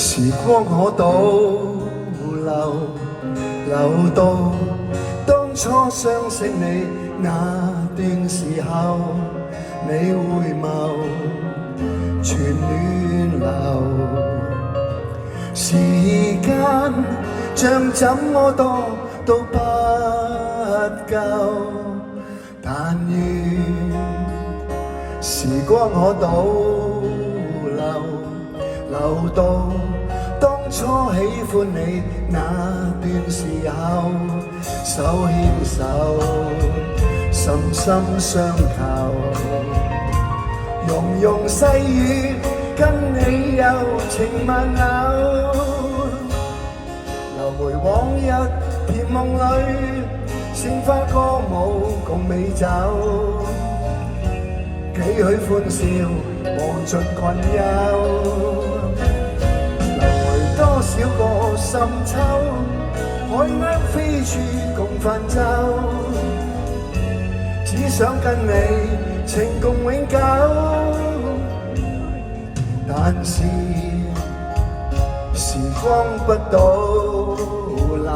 時光可倒流，流到當初相識你那段時候，你回眸全亂流，時間像怎麼多都不夠，但願時光可倒流，流到當初喜歡你那段時候，手牽手，深深相扣，融融細雨，跟你柔情萬縷，流回往日甜夢裏，鮮花歌舞共美酒，幾許歡笑，無盡困憂。多少個深秋，海鷗飛處共泛舟，只想跟你情共永久。但是時光不倒流，